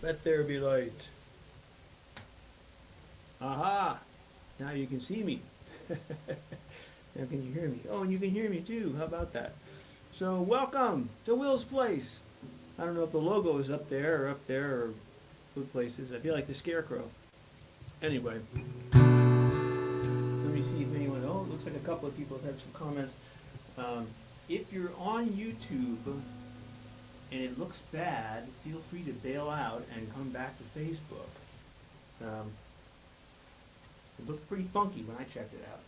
Let there be light. Aha! Now you can see me. Now can you hear me? Oh, and you can hear me too. How about that? So welcome to Will's Place. I don't know if the logo is up there or good places. I feel like the scarecrow. Anyway, let me see if anyone. Oh, it looks like a couple of people have had some comments. If you're on YouTube and it looks bad, feel free to bail out and come back to Facebook. It looked pretty funky when I checked it out.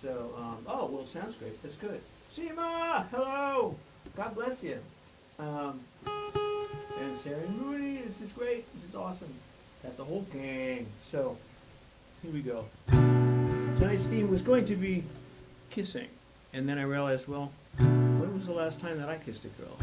So, oh, well, it sounds great. That's good. Seema, hello. God bless you. And Sarah and Rudy, this is great. This is awesome. Got the whole gang. So, here we go. Tonight's theme was going to be kissing. And then I realized, well, when was the last time that I kissed a girl?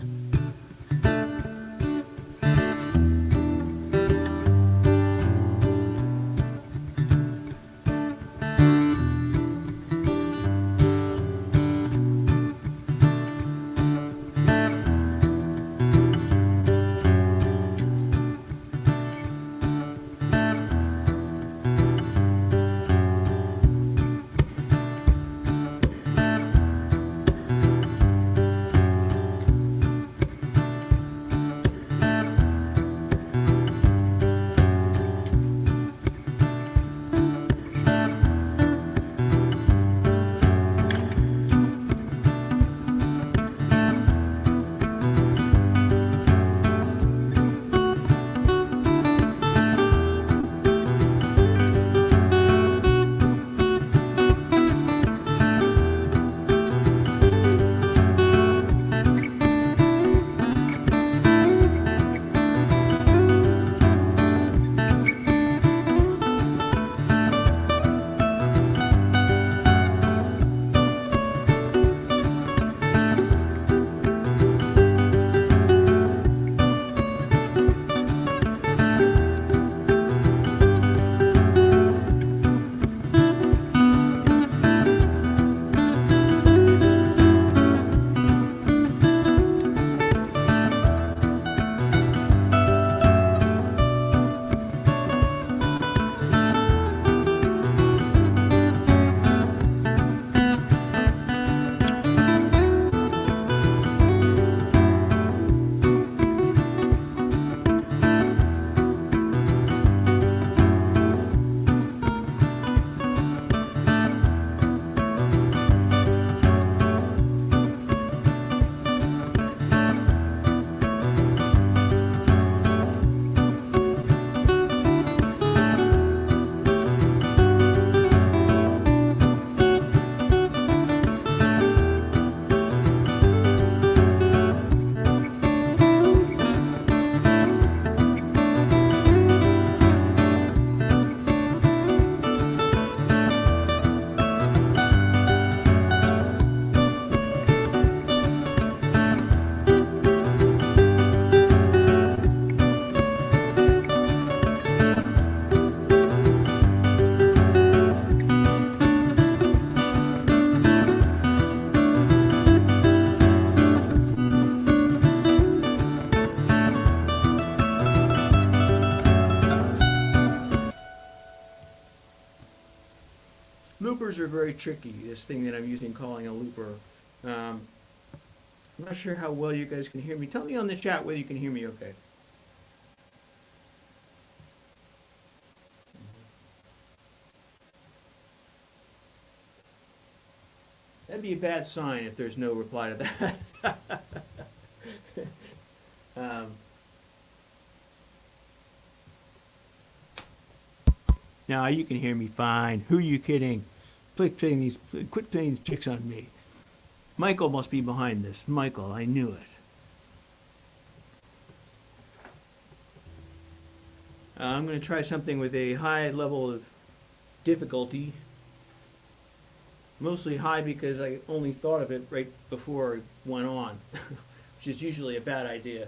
Loopers are very tricky, this thing that I'm using calling a looper. I'm not sure how well you guys can hear me. Tell me on the chat whether you can hear me okay. That'd be a bad sign if there's no reply to that. Now you can hear me fine. Who are you kidding? Quit playing these tricks on me. Michael must be behind this. Michael, I knew it. I'm going to try something with a high level of difficulty. Mostly high because I only thought of it right before it went on, which is usually a bad idea.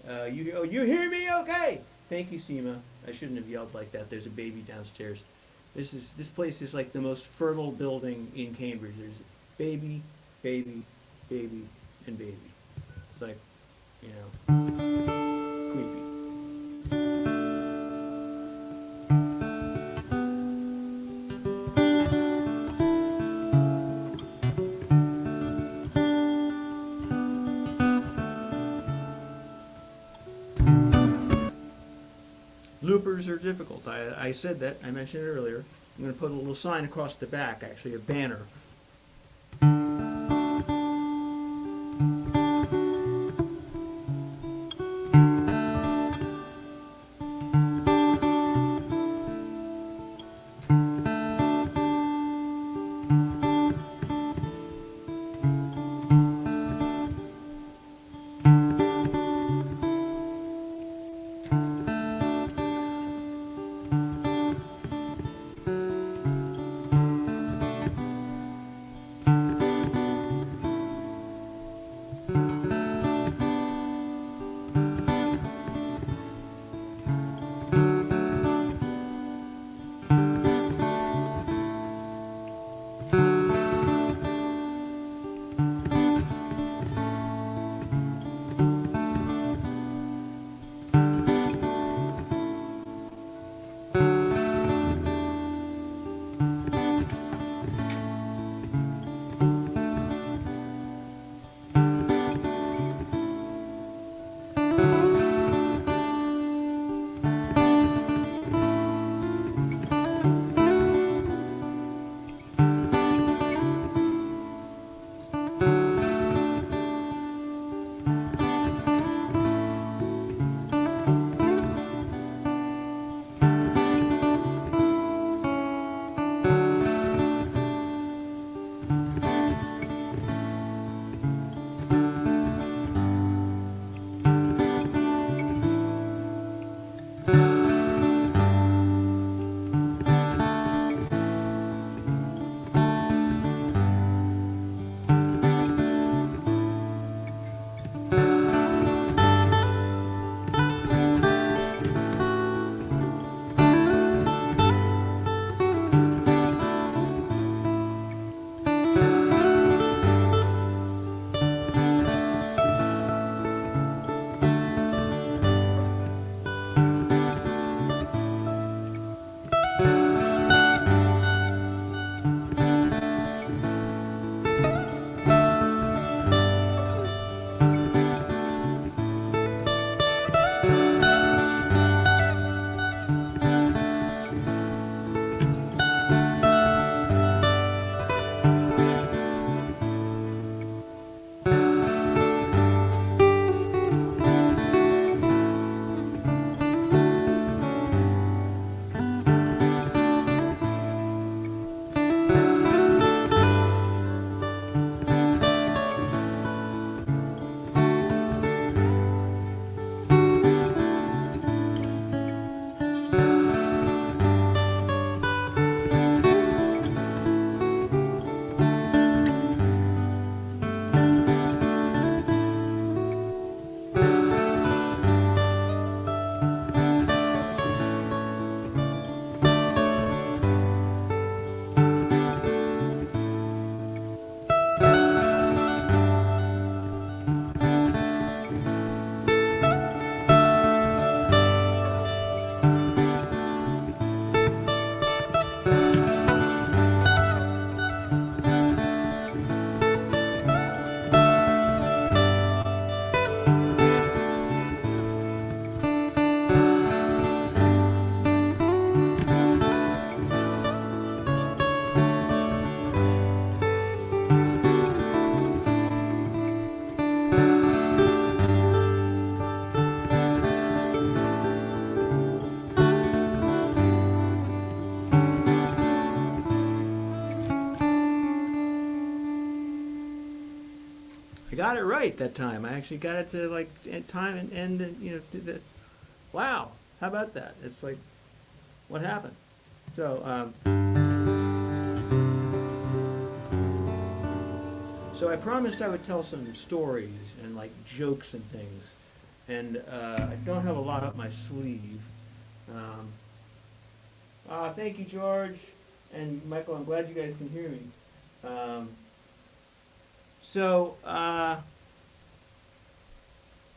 You hear me okay? Thank you, Seema. I shouldn't have yelled like that. There's a baby downstairs. This place is like the most fertile building in Cambridge. There's baby, baby, baby, and baby. It's like, you know, creepy. bloopers are difficult. I said that. I mentioned it earlier. I'm going to put a little sign across the back, actually, a banner. I got it right that time. I actually got it to like time and end. Wow, how about that? It's like, what happened? So I promised I would tell some stories and like jokes and things, and I don't have a lot up my sleeve. Um, Thank you, George and Michael. I'm glad you guys can hear me. Um,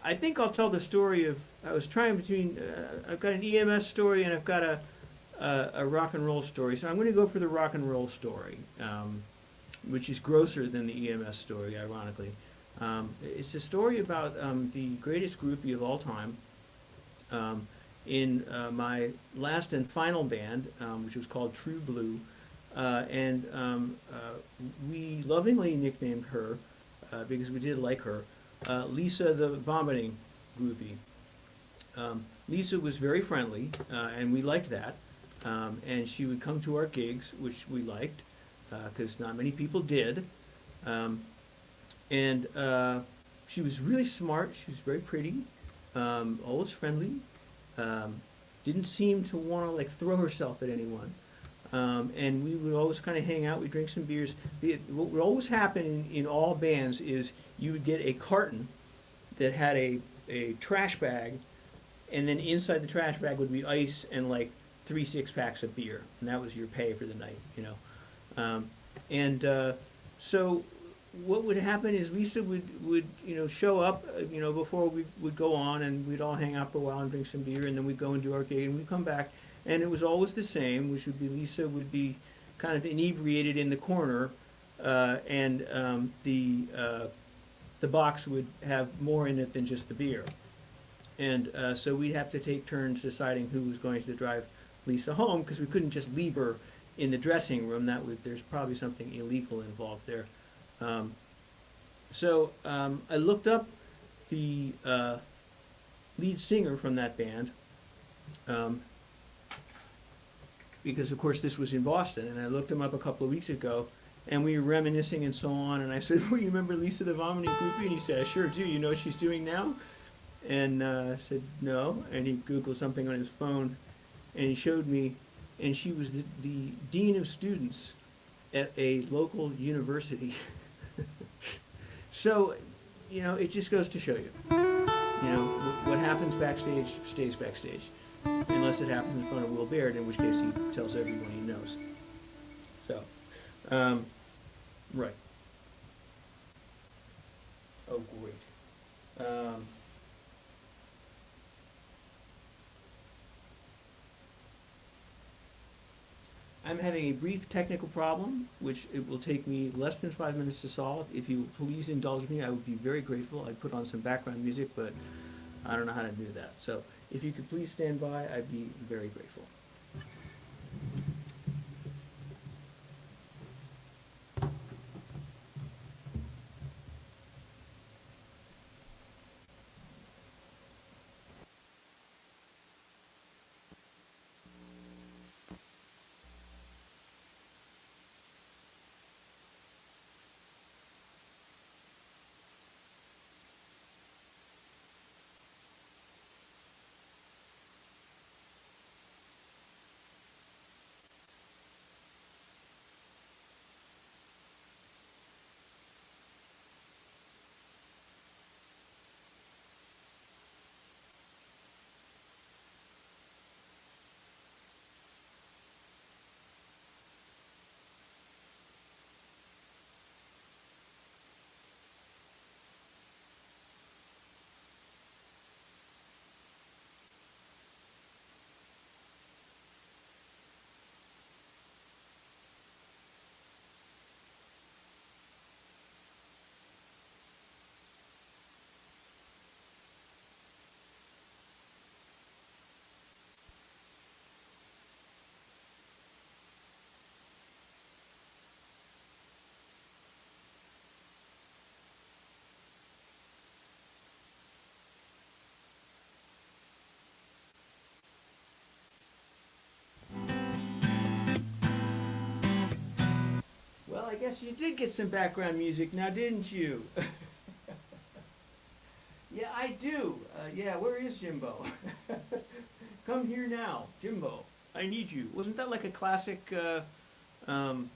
I think I'll tell the story of, I was trying between, I've got an EMS story and I've got a rock and roll story. So I'm going to go for the rock and roll story, which is grosser than the EMS story, ironically. It's a story about the greatest groupie of all time. in my last and final band, which was called True Blue. And we lovingly nicknamed her, because we did like her, Lisa the Vomiting Groupie. Lisa was very friendly, and we liked that. And she would come to our gigs, which we liked, because not many people did. Um, and she was really smart. She was very pretty, always friendly. Um, didn't seem to want to like throw herself at anyone. And we would always kind of hang out. We'd drink some beers. What would always happen in all bands is you would get a carton that had a trash bag, and then inside the trash bag would be ice and like 3 6-packs of beer, and that was your pay for the night, you know. And so what would happen is Lisa would show up, before we would go on, and we'd all hang out for a while and drink some beer, and then we'd go and do our gig, and we'd come back, and it was always the same, which would be Lisa would be kind of inebriated in the corner, and the box would have more in it than just the beer. And so we'd have to take turns deciding who was going to drive Lisa home, because we couldn't just leave her in the dressing room. There's probably something illegal involved there. I looked up the lead singer from that band, because of course this was in Boston, and I looked him up a couple of weeks ago, and we were reminiscing and so on, and I said, well, you remember Lisa the Vomiting Groupie? And he said, I sure do. You know what she's doing now? And I said, no. And he Googled something on his phone, and he showed me, and she was the dean of students at a local university. So, it just goes to show you, what happens backstage stays backstage, unless it happens in front of Will Baird, in which case he tells everyone he knows. So, right. Oh, great. I'm having a brief technical problem, which it will take me less than 5 minutes to solve. If you please indulge me, I would be very grateful. I'd put on some background music, but I don't know how to do that. So if you could please stand by, I'd be very grateful. Well, I guess you did get some background music now, didn't you? Yeah, I do. Yeah, where is Jimbo? Come here now, Jimbo. I need you. Wasn't that like a classic um,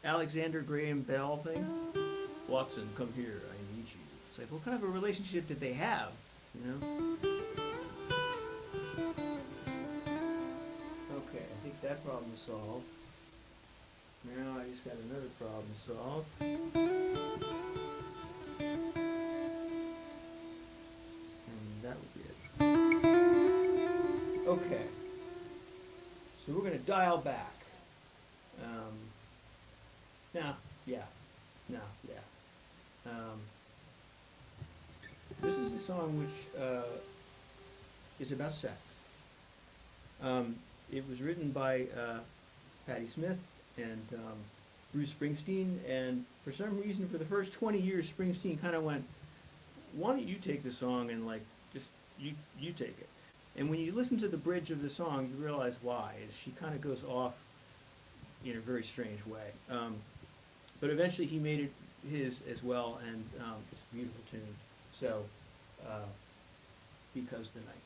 Alexander Graham Bell thing? Watson, come here. I need you. It's like, what kind of a relationship did they have? You know? Okay, I think that problem is solved. Now I just got another problem solved. And that will be it. Okay. So we're going to dial back. Um, now, yeah. Now, yeah. This is a song which is about sex. It was written by Patti Smith and Bruce Springsteen, and for some reason, for the first 20 years, Springsteen kind of went, "Why don't you take the song and like just you take it?" And when you listen to the bridge of the song, you realize why. Is she kind of goes off in a very strange way. But eventually, he made it his as well, and it's a beautiful tune. So, uh, because the night.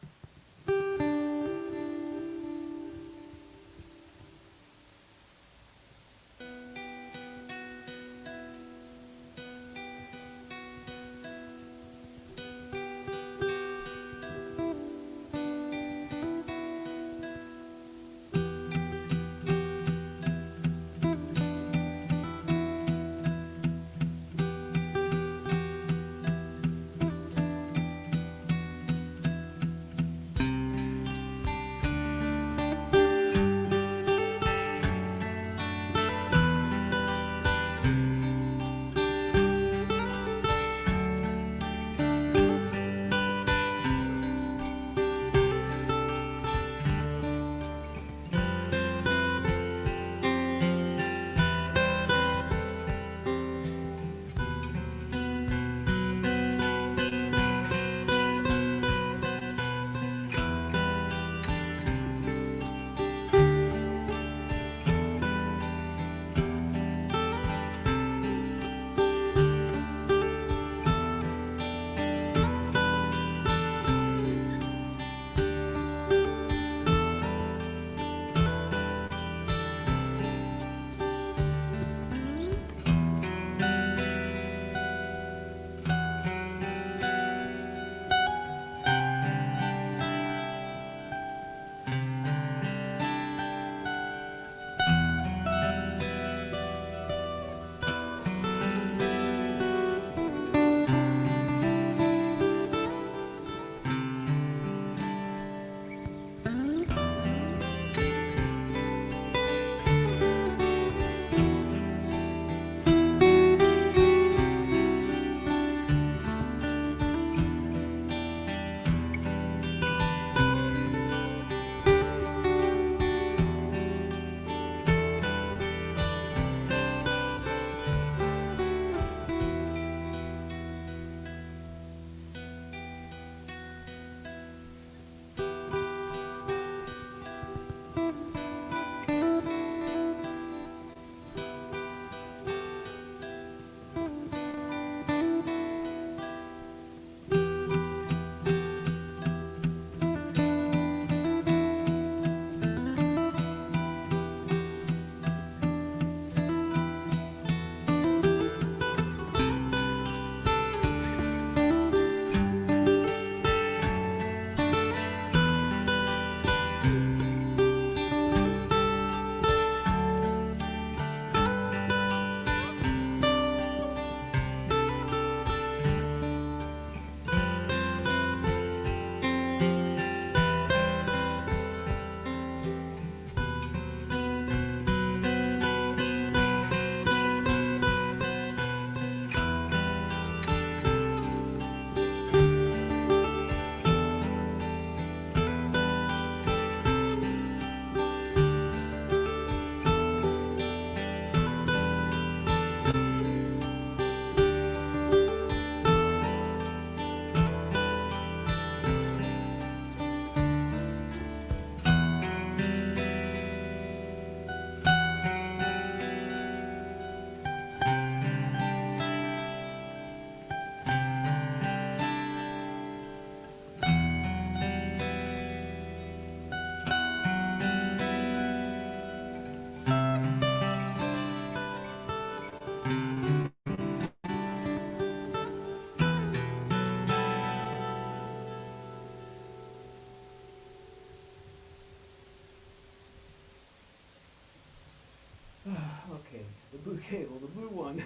Okay, the blue cable, the blue one.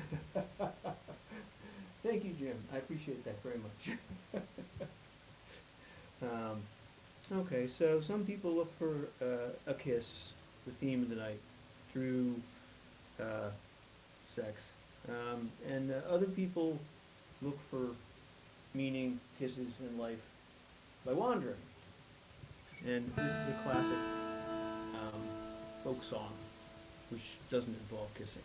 Thank you, Jim. I appreciate that very much. Okay, so some people look for a kiss, the theme of the night, through sex. And other people look for meaning, kisses in life by wandering. And this is a classic folk song, which doesn't involve kissing.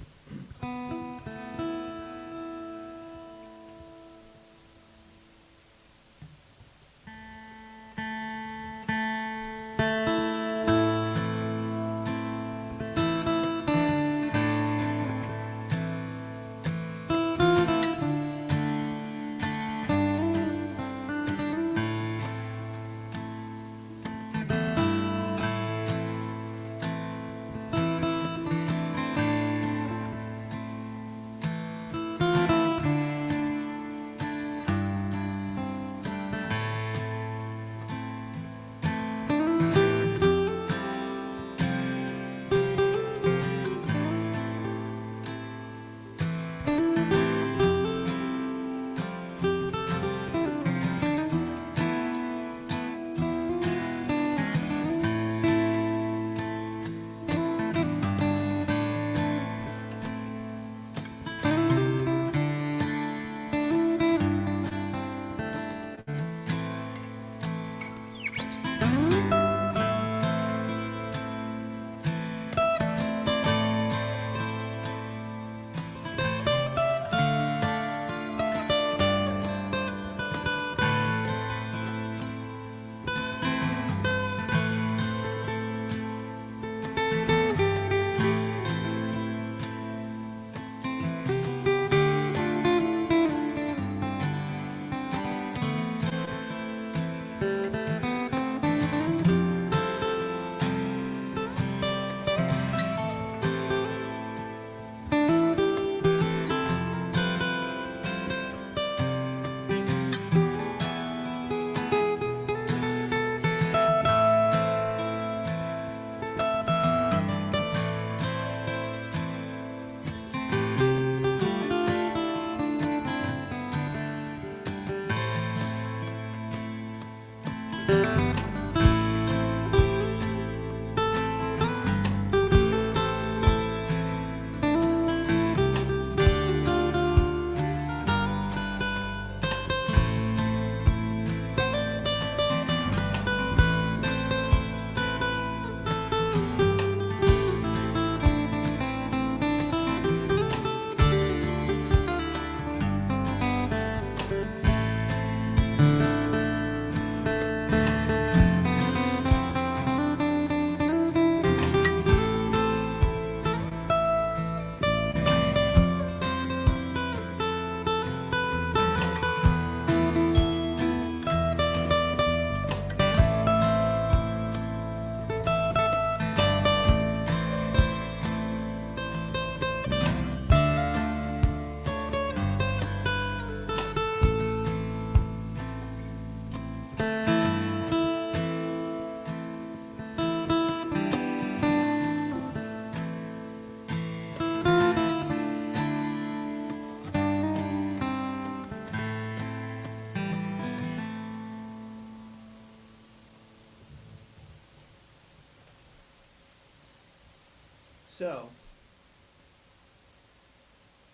So,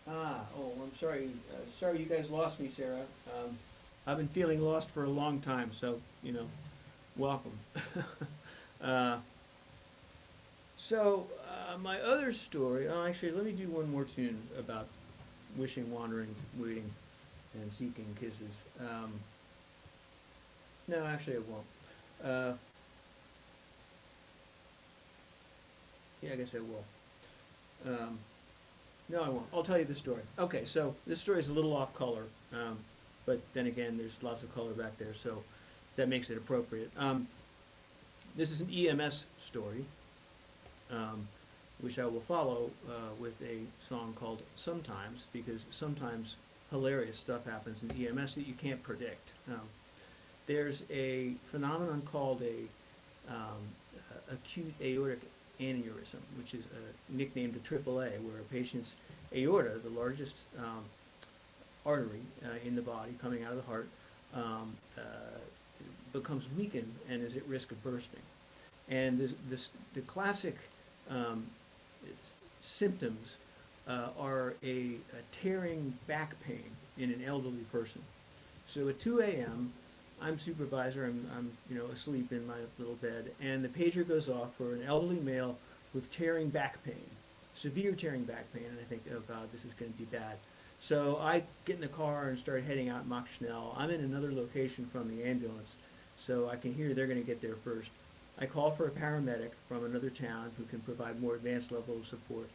I'm sorry. Sorry you guys lost me, Sarah. I've been feeling lost for a long time, so, welcome. uh, my other story, actually, let me do one more tune about wishing, wandering, waiting, and seeking kisses. No, actually, I won't. Yeah, I guess I will. No, I won't. I'll tell you the story. Okay, so this story is a little off color, but then again, there's lots of color back there, so that makes it appropriate. This is an EMS story, which I will follow with a song called Sometimes, because sometimes hilarious stuff happens in EMS that you can't predict. There's a phenomenon called acute aortic aneurysm, which is nicknamed a AAA, where a patient's aorta, the largest artery in the body coming out of the heart, becomes weakened and is at risk of bursting. And the classic symptoms are a tearing back pain in an elderly person. So at 2 a.m., I'm supervisor. I'm asleep in my little bed, and the pager goes off for an elderly male with tearing back pain, severe tearing back pain, and I think, oh God, this is going to be bad. So I get in the car and start heading out Mach Schnell. I'm in another location from the ambulance, so I can hear they're going to get there first. I call for a paramedic from another town who can provide more advanced level of support.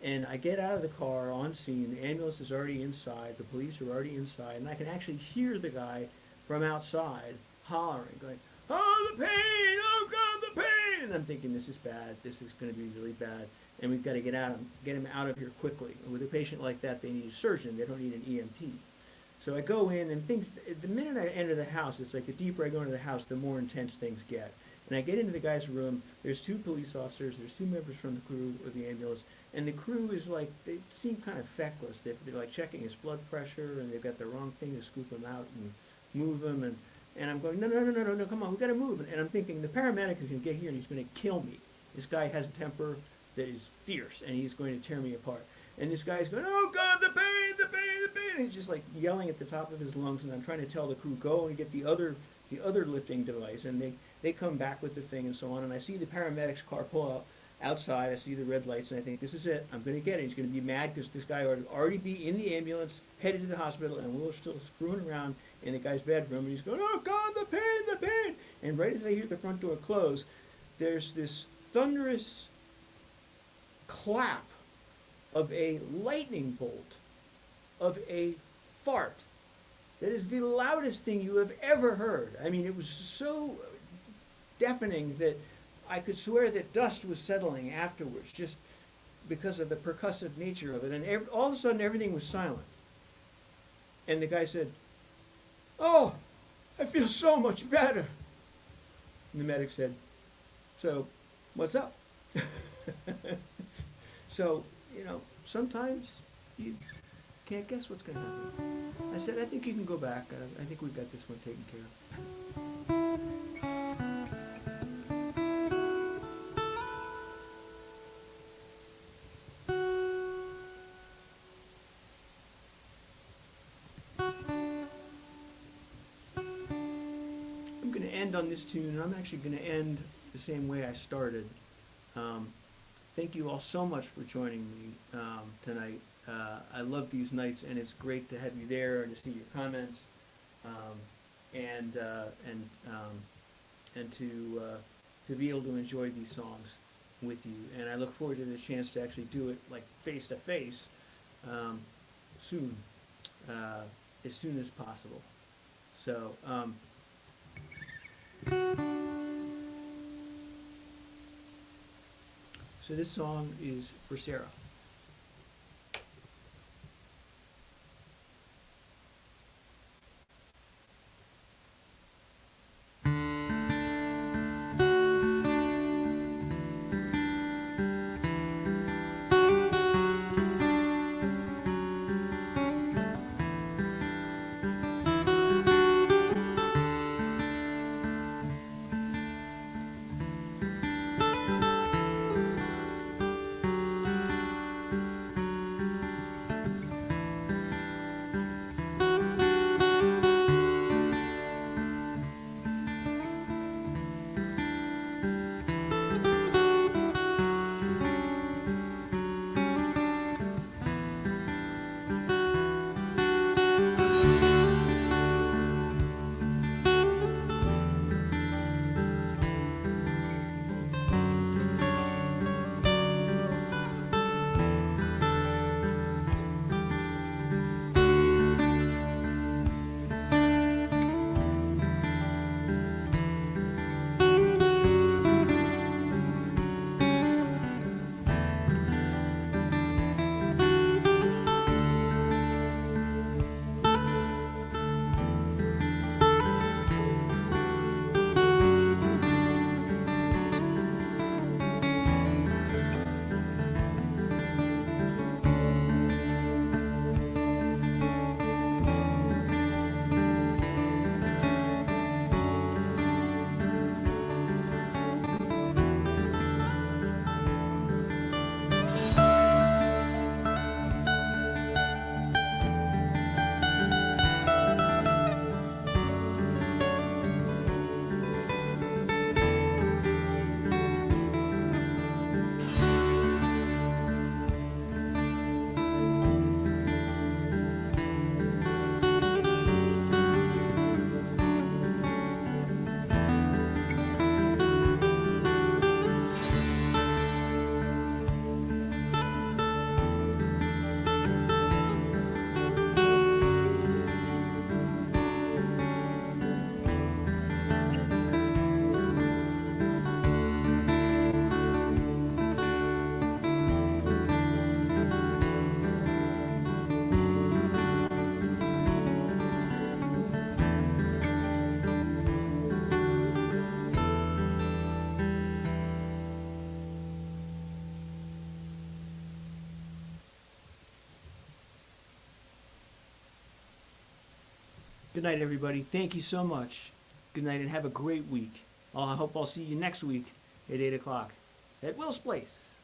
And I get out of the car on scene. The ambulance is already inside. The police are already inside, and I can actually hear the guy from outside hollering, going, "Oh, the pain! Oh God, the pain!" And I'm thinking, this is bad. This is going to be really bad, and we've got to get him out of here quickly. And with a patient like that, they need a surgeon. They don't need an EMT. So I go in, and things. The minute I enter the house, it's like the deeper I go into the house, the more intense things get. And I get into the guy's room. There's two police officers. There's two members from the crew of the ambulance. And the crew is like, they seem kind of feckless. They're like checking his blood pressure, and they've got the wrong thing to scoop him out and move him. And I'm going, no, come on, we got to move. And I'm thinking, the paramedic is going to get here and he's going to kill me. This guy has a temper that is fierce, and he's going to tear me apart. And this guy's going, "Oh God, the pain, the pain, the pain!" And he's just like yelling at the top of his lungs. And I'm trying to tell the crew, go and get the other lifting device. And they come back with the thing and so on. And I see the paramedics car pull out outside. I see the red lights, and I think, this is it. I'm going to get it. He's going to be mad because this guy would already be in the ambulance, headed to the hospital, and we're still screwing around in the guy's bedroom. And he's going, "Oh God, the pain, the pain!" And right as I hear the front door close, there's this thunderous clap of a lightning bolt, of a fart. That is the loudest thing you have ever heard. I mean, it was so deafening that I could swear that dust was settling afterwards, just because of the percussive nature of it. And all of a sudden, everything was silent. And the guy said, "Oh, I feel so much better." And the medic said, "So, what's up?" So, sometimes you can't guess what's going to happen. I said, "I think you can go back. I think we've got this one taken care of." I'm going to end on this tune, and I'm actually going to end the same way I started. Thank you all so much for joining me tonight. I love these nights, and it's great to have you there and to see your comments, and to be able to enjoy these songs with you. And I look forward to the chance to actually do it like face to face soon, as soon as possible. So. So this song is for Sarah. Good night, everybody. Thank you so much. Good night, and have a great week. I hope I'll see you next week at 8 o'clock at Will's Place.